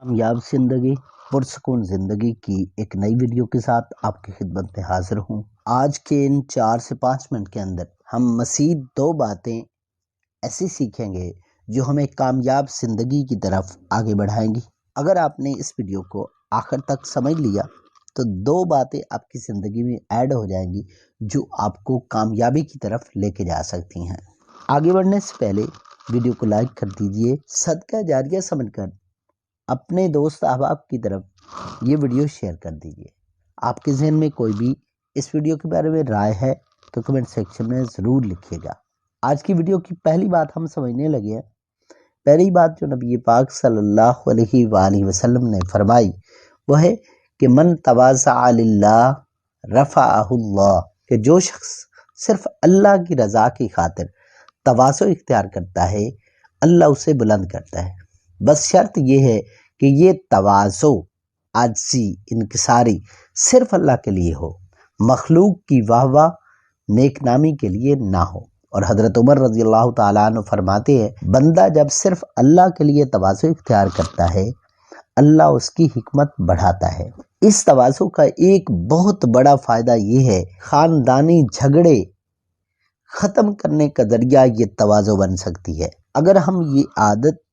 कामयाब जिंदगी पुरसकून जिंदगी की एक नई वीडियो के साथ आपकी खिदमत में हाजिर हूँ। आज के इन 4 से 5 मिनट के अंदर हम मज़ीद 2 बातें ऐसी सीखेंगे जो हमें कामयाब जिंदगी की तरफ आगे बढ़ाएंगी। अगर आपने इस वीडियो को आखिर तक समझ लिया तो 2 बातें आपकी ज़िंदगी में ऐड हो जाएंगी जो आपको कामयाबी की तरफ लेके जा सकती हैं। आगे बढ़ने से पहले वीडियो को लाइक कर दीजिए। सदका जारिया समझकर अपने दोस्त अहबाब की तरफ ये वीडियो शेयर कर दीजिए। आपके जहन में कोई भी इस वीडियो के बारे में राय है तो कमेंट सेक्शन में ज़रूर लिखिएगा। आज की वीडियो की पहली बात हम समझने लगे हैं। पहली बात जो नबी पाक सल्लल्लाहु अलैहि वसल्लम ने फरमाई वो है कि मन तवाज़ा लिल्लाह रफ़अहुल्लाह, कि जो शख्स सिर्फ अल्लाह की रज़ा की खातिर तवाज़ो इख्तियार करता है अल्लाह उसे बुलंद करता है। बस शर्त ये है कि ये तवाज़ो आजी इनकिसारी सिर्फ अल्लाह के लिए हो, मखलूक की वाह नेकनामी के लिए ना हो। और हज़रत उमर रज़ी अल्लाह ताला अन्हु फरमाते हैं, बंदा जब सिर्फ अल्लाह के लिए तवाज़ो इख्तियार करता है अल्लाह उसकी हिकमत बढ़ाता है। इस तवाज़ो का एक बहुत बड़ा फ़ायदा ये है, ख़ानदानी झगड़े ख़त्म करने का ज़रिया ये तवाज़ो बन सकती है। अगर हम ये आदत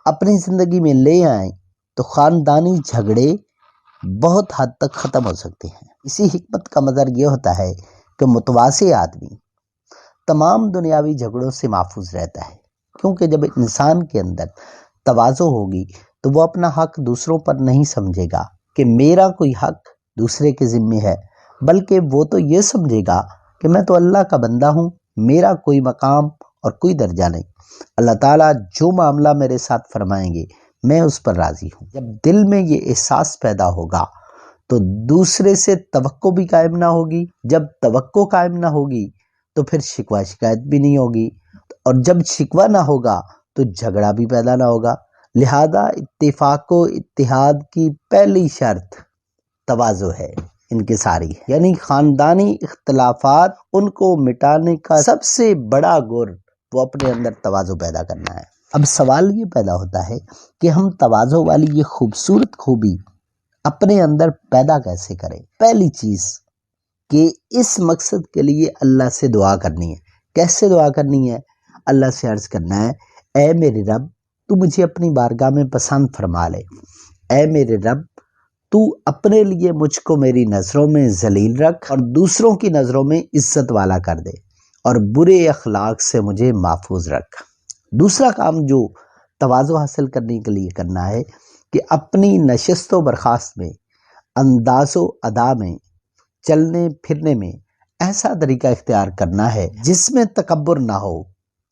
अपनी ज़िंदगी में ले आएँ तो ख़ानदानी झगड़े बहुत हद तक ख़त्म हो सकते हैं। इसी हिकमत का मज़र ये होता है कि मुतवाज़ी आदमी तमाम दुनियावी झगड़ों से महफूज रहता है, क्योंकि जब इंसान के अंदर तवाज़ो होगी तो वो अपना हक दूसरों पर नहीं समझेगा कि मेरा कोई हक दूसरे के ज़िम्मे है, बल्कि वो तो ये समझेगा कि मैं तो अल्लाह का बंदा हूँ, मेरा कोई मकाम और कोई दर्जा नहीं, अल्लाह ताला जो मामला मेरे साथ फरमाएंगे मैं उस पर राज़ी हूँ। जब दिल में ये एहसास पैदा होगा तो दूसरे से तवक्को भी कायम ना होगी। जब तवक्को कायम ना होगी तो फिर शिकवा शिकायत भी नहीं होगी, और जब शिकवा ना होगा तो झगड़ा भी पैदा ना होगा। लिहाजा इत्तिफाको इत्तिहाद की पहली शर्त तवाज़ो है, इनकिसारी है, यानी ख़ानदानी इख्तलाफात उनको मिटाने का सबसे बड़ा गुर वो अपने अंदर तवाज़ो पैदा करना है। अब सवाल ये पैदा होता है कि हम तवाज़ो वाली ये खूबसूरत खूबी अपने अंदर पैदा कैसे करें। पहली चीज़ कि इस मकसद के लिए अल्लाह से दुआ करनी है। कैसे दुआ करनी है? अल्लाह से अर्ज़ करना है, ऐ मेरे रब तू मुझे अपनी बारगाह में पसंद फरमा ले। ऐ मेरे रब तू अपने लिए मुझको मेरी नज़रों में जलील रख और दूसरों की नज़रों में इज्जत वाला कर दे, और बुरे अखलाक से मुझे महफूज रख। दूसरा काम जो तवाज़ो हासिल करने के लिए करना है कि अपनी नशिस्त व बर्खास्त में, अंदाज़ो अदा में, चलने फिरने में ऐसा तरीका इख्तियार करना है जिसमें तकब्बुर ना हो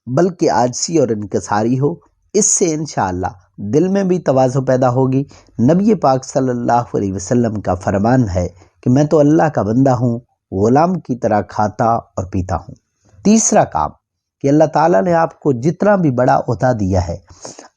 बल्कि आजिज़ी और इनकिसारी हो। इससे इंशाअल्लाह दिल में भी तवाज़ो पैदा होगी। नबी पाक सल्लल्लाहु अलैहि वसल्लम का फरमान है कि मैं तो अल्लाह का बंदा हूँ, ग़ुलाम की तरह खाता और पीता हूँ। तीसरा काम कि अल्लाह ताला ने आपको जितना भी बड़ा ओहदा दिया है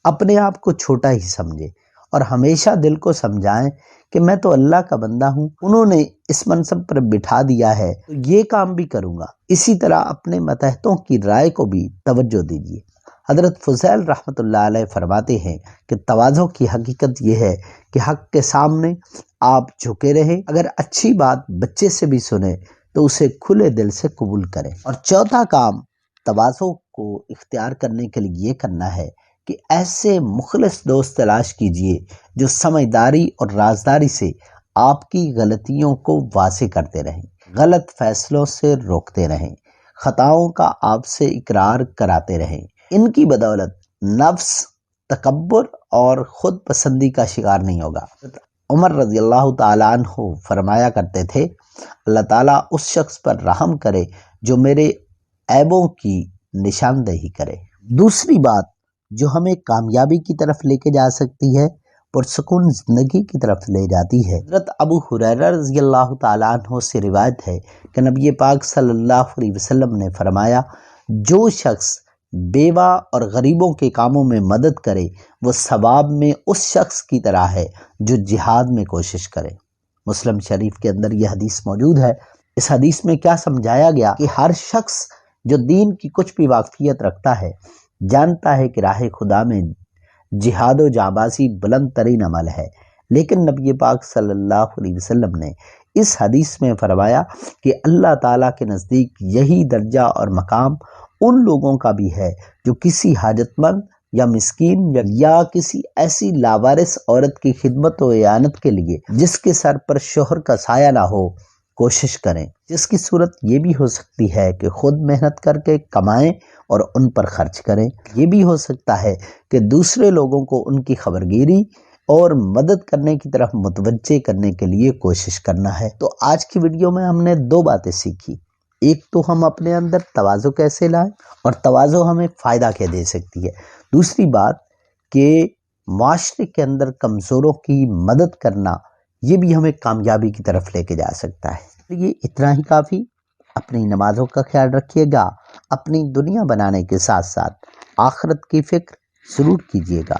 अपने आप को छोटा ही समझे और हमेशा दिल को समझाएं कि मैं तो अल्लाह का बंदा हूँ, उन्होंने इस मनसब पर बिठा दिया है तो ये काम भी करूँगा। इसी तरह अपने मतहतों की राय को भी तवज्जो दीजिए। हज़रत फ़ुज़ैल रहमतुल्लाह अलैह फरमाते हैं कि तवाज़ो की हकीकत यह है कि हक़ के सामने आप झुके रहें, अगर अच्छी बात बच्चे से भी सुने तो उसे खुले दिल से कबूल करें। और चौथा काम तवाज़ो को इख्तियार करने के लिए ये करना है कि ऐसे मुखलिस दोस्त तलाश कीजिए जो समझदारी और राजदारी से आपकी गलतियों को वाज़ेह करते रहें, गलत फैसलों से रोकते रहें, ख़ताओं का आपसे इकरार कराते रहें। इनकी बदौलत नफ्स तकब्बुर और ख़ुद पसंदी का शिकार नहीं होगा। उमर रज़ी अल्लाह ताला अन्हु फरमाया करते थे, अल्लाह ताला उस शख्स पर रहम करे जो मेरे ऐबों की निशानदेही करे। दूसरी बात जो हमें कामयाबी की तरफ लेके जा सकती है, पुरसकून ज़िंदगी की तरफ ले जाती है। हज़रत अबू हुरैरा रज़ी अल्लाह ताला अन्हु से रिवायत है कि नबी पाक सल्लल्लाहु अलैहि वसल्लम ने फरमाया, जो शख्स बेवा और गरीबों के कामों में मदद करे वो सवाब में उस शख्स की तरह है जो जिहाद में कोशिश करे। मुस्लिम शरीफ के अंदर यह हदीस मौजूद है। इस हदीस में क्या समझाया गया कि हर शख्स जो दीन की कुछ भी वाकफियत रखता है, जानता है कि राह खुदा में جہاد و جانبازی بلند ترین عمل ہے، لیکن نبی پاک صلی اللہ علیہ وسلم نے اس حدیث میں فرمایا کہ اللہ تعالیٰ کے نزدیک یہی درجہ اور مقام ان لوگوں کا بھی ہے جو کسی حاجت مند یا مسکین یا کسی ایسی لاوارث عورت کی خدمت و اعانت کے لیے جس کے سر پر شوہر کا سایہ نہ ہو کوشش کریں، جس کی صورت یہ بھی ہو سکتی ہے کہ خود محنت کر کے کمائیں اور ان پر خرچ کریں، یہ بھی ہو سکتا ہے کہ دوسرے لوگوں کو ان کی خبرگیری اور مدد کرنے کی طرف متوجہ کرنے کے لیے کوشش کرنا ہے۔ تو آج کی ویڈیو میں ہم نے دو باتیں سیکھی، ایک تو ہم اپنے اندر تواضع کیسے لائیں اور تواضع ہمیں فائدہ کیا دے سکتی ہے، دوسری بات کہ معاشرے کے اندر کمزوروں کی مدد کرنا یہ بھی ہمیں کامیابی کی طرف لے کے جا سکتا ہے۔ یہ اتنا ہی کافی، اپنی نمازوں کا خیال رکھیے گا، اپنی دنیا بنانے کے ساتھ ساتھ آخرت کی فکر ضرور کیجیے گا۔